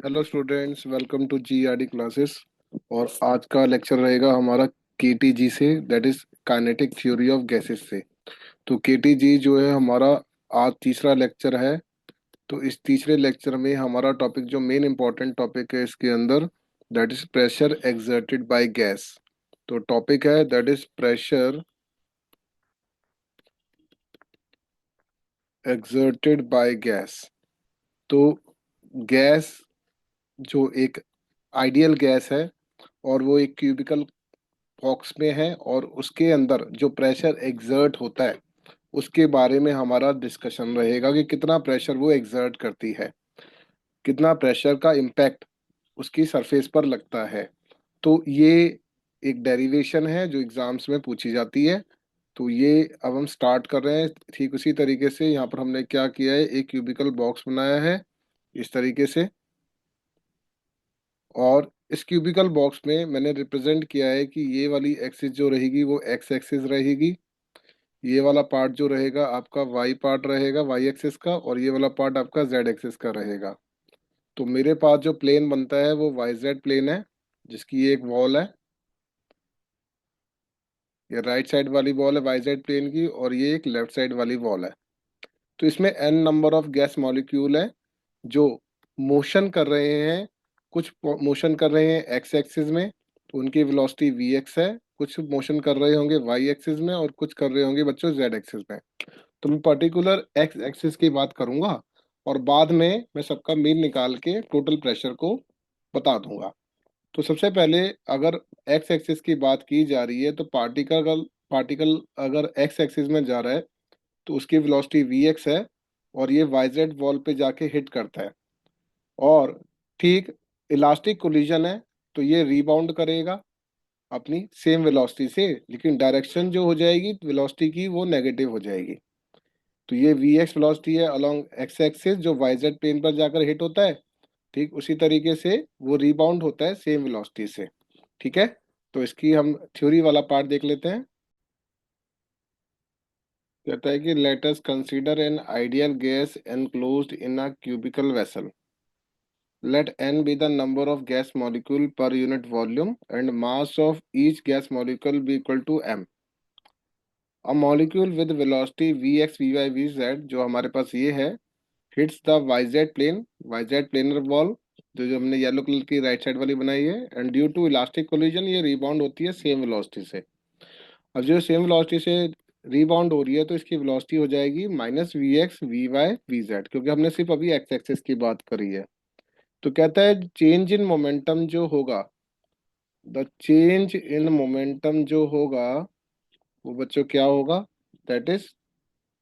Hello students, welcome to GRD classes. और आज का लेक्चर रहेगा हमारा केटीजी से, that is kinetic theory of gases से। तो केटीजी जो है हमारा आज तीसरा लेक्चर है। तो इस तीसरे लेक्चर में हमारा टॉपिक जो मेन इंपॉर्टेंट टॉपिक है इसके अंदर, that is pressure exerted by gas. तो टॉपिक है that is pressure exerted by gas. तो गैस जो एक आइडियल गैस है और वो एक क्यूबिकल बॉक्स में है, और उसके अंदर जो प्रेशर एग्जर्ट होता है उसके बारे में हमारा डिस्कशन रहेगा कि कितना प्रेशर वो एग्जर्ट करती है, कितना प्रेशर का इम्पैक्ट उसकी सरफेस पर लगता है। तो ये एक डेरिवेशन है जो एग्जाम्स में पूछी जाती है। तो ये अब हम स्टार्ट कर रहे हैं। ठीक उसी तरीके से यहाँ पर हमने क्या किया है, एक क्यूबिकल बॉक्स बनाया है इस तरीके से। और इस क्यूबिकल बॉक्स में मैंने रिप्रेजेंट किया है कि ये वाली एक्सिस जो रहेगी वो एक्स एक्सिस रहेगी, ये वाला पार्ट जो रहेगा आपका वाई पार्ट रहेगा वाई एक्सिस का, और ये वाला पार्ट आपका जेड एक्सिस का रहेगा। तो मेरे पास जो प्लेन बनता है वो वाई जेड प्लेन है, जिसकी ये एक वॉल है। ये राइट साइड वाली वॉल है वाई जेड प्लेन की, और ये एक लेफ्ट साइड वाली वॉल है। तो इसमें N number of gas molecule है जो मोशन कर रहे हैं। कुछ मोशन कर रहे हैं एक्स एक्सिस में, तो उनकी वेलोसिटी वी एक्स है। कुछ मोशन कर रहे होंगे वाई एक्सिस में, और कुछ कर रहे होंगे बच्चों जेड एक्सिस में। तो मैं पर्टिकुलर एक्स एक्सिस की बात करूंगा, और बाद में मैं सबका मीन निकाल के टोटल प्रेशर को बता दूंगा। तो सबसे पहले, अगर एक्स एक्सिस की बात की जा रही है तो पार्टिकल पार्टिकल अगर एक्स एक्सिस में जा रहा है तो उसकी वेलोसिटी वी एक्स है, और ये वाई जेड वॉल पे जाके हिट करता है। और ठीक इलास्टिक कोलिजन है, तो ये रीबाउंड करेगा अपनी सेम वेलोसिटी से, लेकिन डायरेक्शन जो हो जाएगी वेलोसिटी की वो नेगेटिव हो जाएगी। तो ये वी एक्स वेलोसिटी है अलोंग एक्स एक्सिस जो वाई जेड प्लेन पर जाकर हिट होता है। ठीक उसी तरीके से वो रीबाउंड होता है सेम वेलोसिटी से। ठीक है। तो इसकी हम थ्योरी वाला पार्ट देख लेते हैं। कहता है कि let us consider an ideal gas enclosed in a cubical vessel. Let n be the number of gas molecule per unit volume and mass of each gas molecule be equal to m. A molecule with velocity vx, vy, vz जो हमारे पास ये है, hits the yz plane, yz planar wall जो हमने yellow colour की right side वाली बनाई है, and due to elastic collision ये रिबाउंड होती है सेम वेलोसिटी से। अब जो सेम वेलोसिटी से रिबाउंड हो रही है तो इसकी वेलोसिटी हो जाएगी minus V X V Y V Z, क्योंकि हमने सिर्फ अभी एक्स एक्सेस की बात करी है। तो कहता है चेंज इन मोमेंटम जो होगा, द चेंज इन मोमेंटम जो होगा वो बच्चों क्या होगा, that is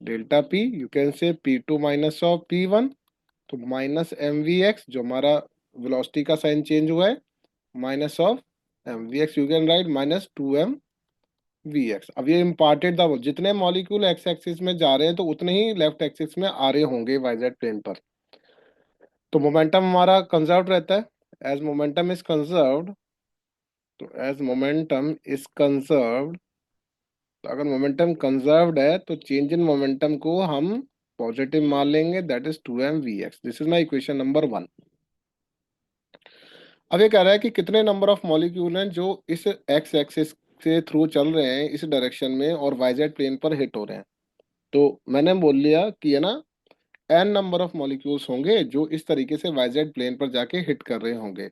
delta P. You can say P two minus of P one. तो माइनस एम वी एक्स जो हमारा वेलोसिटी का साइन चेंज हुआ है, minus of M V X, you can write minus two M V X. अब ये imparted था, जितने मॉलिक्यूल एक्स एक्सिस में जा रहे हैं तो उतने ही लेफ्ट एक्सिस में आ रहे होंगे वाई प्लेन पर। तो मोमेंटम हमारा कंजर्व रहता है। एज मोमेंटम इज कंजर्व्ड, तो एज मोमेंटम इज कंजर्व्ड, तो अगर मोमेंटम कंजर्व्ड है तो चेंज इन मोमेंटम को हम पॉजिटिव मान लेंगे, that is two M V X. This is my equation number one. अब ये कह रहा है कि कितने नंबर ऑफ मॉलिक्यूल हैं जो इस एक्स एक्सिस से थ्रू चल रहे हैं इस डायरेक्शन में और वाईजेड प्लेन पर हिट हो रहे हैं। तो मैंने बोल लिया कि है ना, एन नंबर ऑफ मॉलिक्यूल्स होंगे जो इस तरीके से वाईजेड प्लेन पर जाके हिट कर रहे होंगे।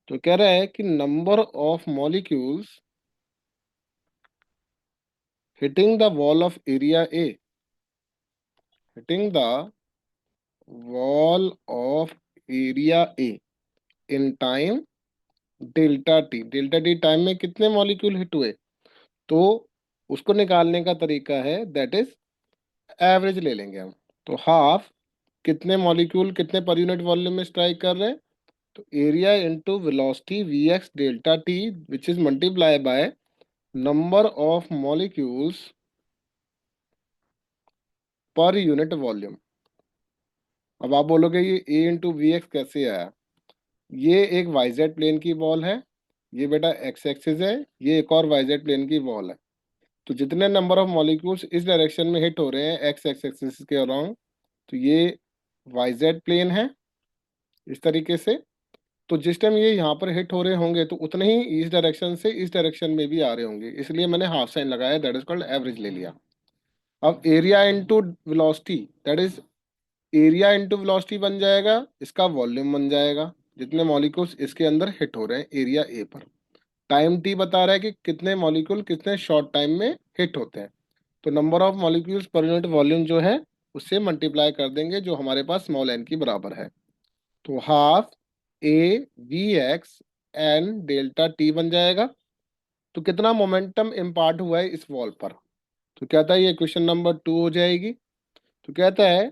तो कह रहा है कि number of molecules hitting the wall of area A, hitting the wall of area A in time delta T. Delta T time में कितने मॉलिक्यूल हिट हुए, तो उसको निकालने का तरीका है दैट इज एवरेज ले लेंगे हम। तो हाफ कितने मॉलिक्यूल कितने पर यूनिट वॉल्यूम में स्ट्राइक कर रहे हैं, तो area into velocity V X delta T which is multiply by number of molecules पर यूनिट वॉल्यूम। अब आप बोलोगे ये ए इंटू वी एक्स कैसे आया। ये एक वाईजेड प्लेन की बॉल है, ये बेटा एक्स एक्सिस है, ये एक और वाईजेड प्लेन की बॉल है। तो जितने नंबर ऑफ मॉलिक्यूल्स इस डायरेक्शन में हिट हो रहे हैं एक्स एक्स एक्सिस के अराउंड, तो ये वाईजेड प्लेन है इस तरीके से, तो जिस टाइम ये यहाँ पर हिट हो रहे होंगे तो उतने ही इस डायरेक्शन से इस डायरेक्शन में भी आ रहे होंगे, इसलिए मैंने हाफ साइन लगाया, दैट इज कॉल्ड एवरेज ले लिया। अब area into velocity, that is area into velocity बन जाएगा, इसका वॉल्यूम बन जाएगा, जितने मॉलिक्यूल्स इसके अंदर हिट हो रहे हैं एरिया ए पर। टाइम टी बता रहा है कि कितने मॉलिक्यूल कितने शॉर्ट टाइम में हिट होते हैं, तो नंबर ऑफ मॉलिक्यूल्स पर यूनिट वॉल्यूम जो है उससे मल्टीप्लाई कर देंगे, जो हमारे पास स्मॉल एन की बराबर है। तो half A V X N delta T बन जाएगा। तो कितना मोमेंटम इम्पार्ट हुआ है इस वॉल पर, तो कहता है ये क्वेश्चन नंबर 2 हो जाएगी। तो कहता है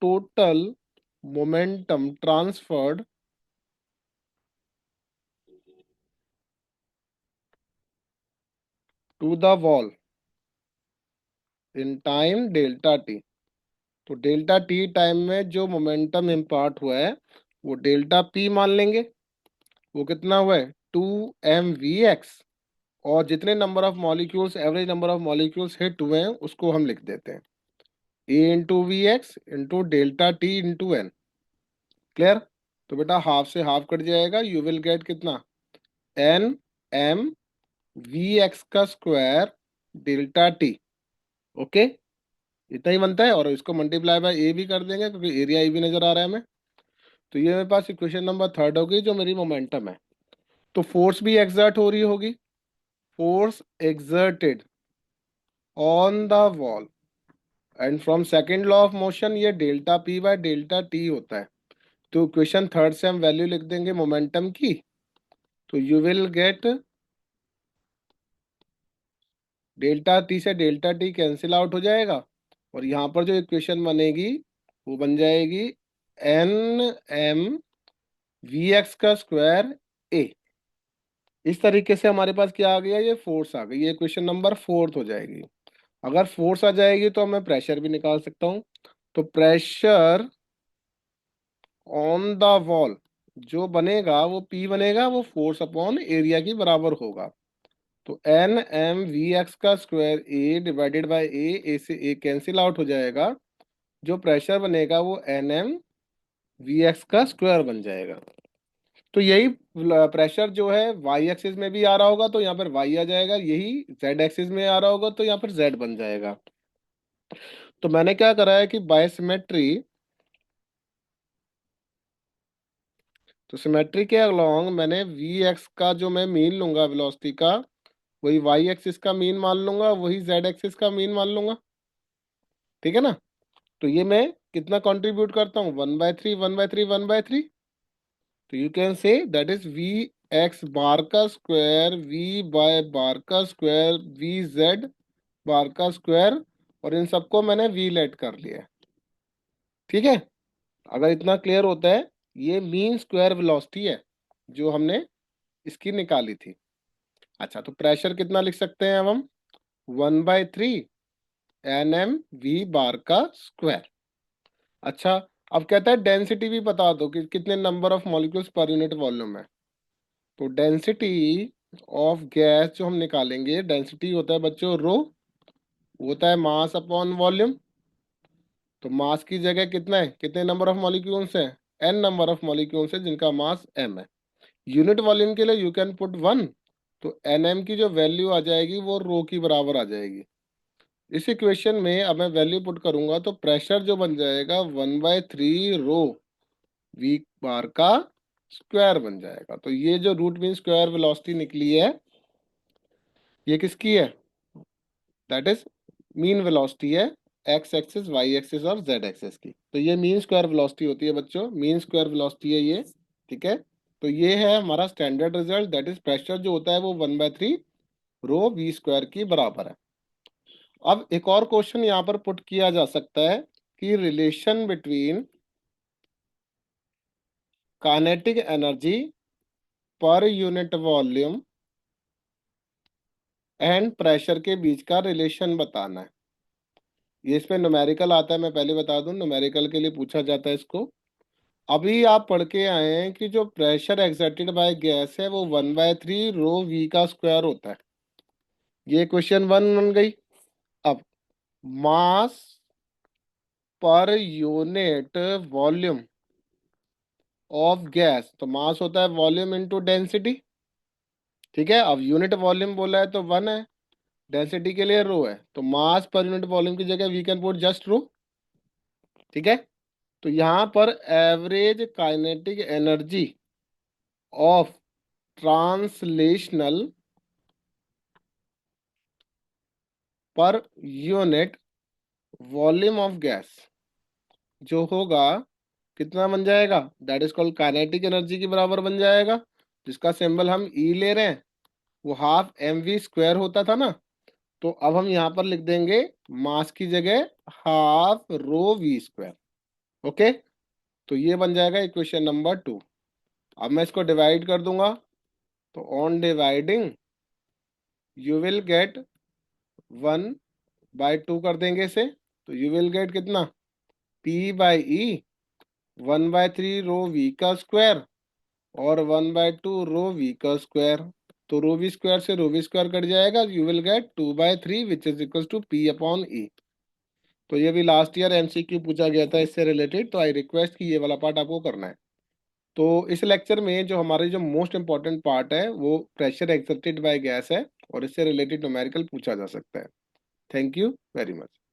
total momentum transferred to the wall in time delta T. तो डेल्टा टी टाइम में जो मोमेंटम इम्पार्ट हुआ है वो डेल्टा पी मान लेंगे। वो कितना हुआ है 2 mvx, और जितने number of molecules average number of molecules hit हुए हैं उसको हम लिख देते हैं a × vx into delta T into N. Clear? तो बेटा हाफ से हाफ कट जाएगा, यू विल गेट कितना n m vx का स्क्वायर डेल्टा टी। ओके, इतना ही बनता है, और इसको मल्टीप्लाई बाय ए भी कर देंगे क्योंकि एरिया ए भी नजर आ रहा है हमें। तो ये मेरे पास इक्वेशन नंबर 3 होगी जो मेरी मोमेंटम है। तो फोर्स भी एक्सर्ट हो रही होगी, force exerted on the wall, and from second law of motion ये delta P by delta T होता है। तो क्वेश्चन 3 से हम वैल्यू लिख देंगे मोमेंटम की, तो you will get delta T से डेल्टा टी कैंसिल आउट हो जाएगा, और यहाँ पर जो इक्वेशन बनेगी वो बन जाएगी n m vx का स्क्वायर a। इस तरीके से हमारे पास क्या आ गया, ये फोर्स आ गई, ये क्वेश्चन नंबर 4 हो जाएगी। अगर फोर्स आ जाएगी तो मैं प्रेशर भी निकाल सकता हूँ। तो प्रेशर ऑन द वॉल जो बनेगा वो P बनेगा, वो फोर्स अपॉन एरिया की बराबर होगा। तो n m vx का square a divided by a से a कैंसिल आउट हो जाएगा, जो प्रेशर बनेगा वो n m vx का स्क्वायर बन जाएगा। तो यही प्रेशर जो है वाई एक्सिस में भी आ रहा होगा तो यहाँ पर वाई आ जाएगा, यही जेड एक्सिस में आ रहा होगा तो यहाँ पर जेड बन जाएगा। तो मैंने क्या करा है कि बाय सिमेट्री, तो सिमेट्री के अलोंग मैंने वी एक्स का जो मैं मीन लूंगा वेलोसिटी का, वही वाई एक्सिस का मीन मान लूंगा, वही जेड एक्सिस का मीन मान लूंगा। ठीक है ना? तो ये मैं कितना कंट्रीब्यूट करता हूँ, 1/3 1/3 1/3। तो you can say that is V X bar का स्क्वायर वी बाय बार का स्क्वायर वी जेड बार का स्क्वायर, और इन सबको मैंने वी लेट कर लिया है। ठीक है? अगर इतना क्लियर होता है, ये मीन स्क्वायर वेलोसिटी है जो हमने इसकी निकाली थी। अच्छा, तो प्रेशर कितना लिख सकते हैं अब हम, 1/3 nm v बार का स्क्वायर। अच्छा, अब कहता है डेंसिटी भी बता दो कि कितने नंबर ऑफ मॉलिक्यूल्स पर यूनिट वॉल्यूम है। तो डेंसिटी ऑफ गैस जो हम निकालेंगे, डेंसिटी होता है बच्चों रो, होता है मास अपॉन वॉल्यूम। तो मास की जगह कितना है, कितने नंबर ऑफ मॉलिक्यूल्स हैं, n नंबर ऑफ मॉलिक्यूल्स है जिनका मास m है। यूनिट वॉल्यूम के लिए यू कैन पुट 1, तो nm की जो वैल्यू आ जाएगी वो रो की बराबर आ जाएगी। इस इक्वेशन में अब मैं वैल्यू पुट करूंगा तो प्रेशर जो बन जाएगा 1/3 रो वी बार का स्क्वायर बन जाएगा। तो ये जो रूट मीन स्क्वायर वेलोसिटी निकली है ये किसकी है, दैट इज मीन वेलोसिटी है, एक्स एक्सिस वाई एक्सिस और जेड एक्सिस की। तो ये मीन स्क्वायर वेलोसिटी होती है बच्चों, मीन स्क्वायर वेलोसिटी है ये। ठीक है? तो ये है हमारा standard result, that is pressure जो होता है वो 1/3 रो वी स्क्वायर की बराबर है। अब एक और क्वेश्चन यहाँ पर पुट किया जा सकता है कि रिलेशन बिटवीन काइनेटिक एनर्जी पर यूनिट वॉल्यूम एंड प्रेशर के बीच का रिलेशन बताना है। ये इस पे न्यूमेरिकल आता है, मैं पहले बता दूं न्यूमेरिकल के लिए पूछा जाता है इसको। अभी आप पढ़ के आए हैं कि जो प्रेशर एक्सर्टेड बाय गैस है वो 1/3 रो वी का स्क्वायर होता है। ये क्वेश्चन 1 बन गई। अब मास पर यूनिट वॉल्यूम ऑफ गैस, तो मास होता है वॉल्यूम इनटू डेंसिटी। ठीक है, अब यूनिट वॉल्यूम बोला है तो 1 है, डेंसिटी के लिए रो है, तो मास पर यूनिट वॉल्यूम की जगह वी कैन पुट जस्ट रो। ठीक है, तो यहाँ पर average kinetic energy of translational पर यूनिट वॉल्यूम ऑफ गैस जो होगा कितना बन जाएगा, that is called kinetic energy के बराबर बन जाएगा, जिसका सिंबल हम ई ले रहे हैं, वो हाफ एम वी स्क्वायर होता था ना, तो अब हम यहाँ पर लिख देंगे मास की जगह half rho V square. Okay, तो ये बन जाएगा इक्वेशन नंबर 2। अब मैं इसको डिवाइड कर दूंगा, तो on dividing you will gate 1/2 कर देंगे इसे, तो यू विल गेट कितना, P/E 1/3 रो वी का स्क्वायर और 1/2 रो वी का स्क्वायर। तो रो वी स्क्वायर से रो वी स्क्वायर कट जाएगा, you will get 2/3 which is equal to P/E। तो ये भी लास्ट ईयर एमसीक्यू पूछा गया था इससे रिलेटेड, तो आई रिक्वेस्ट कि ये वाला पार्ट आपको करना है। तो इस लेक्चर में जो हमारे जो मोस्ट इंपॉर्टेंट पार्ट है वो प्रेशर एक्सर्टेड बाय गैस है, और इससे रिलेटेड न्यूमेरिकल पूछा जा सकता है। Thank you very much.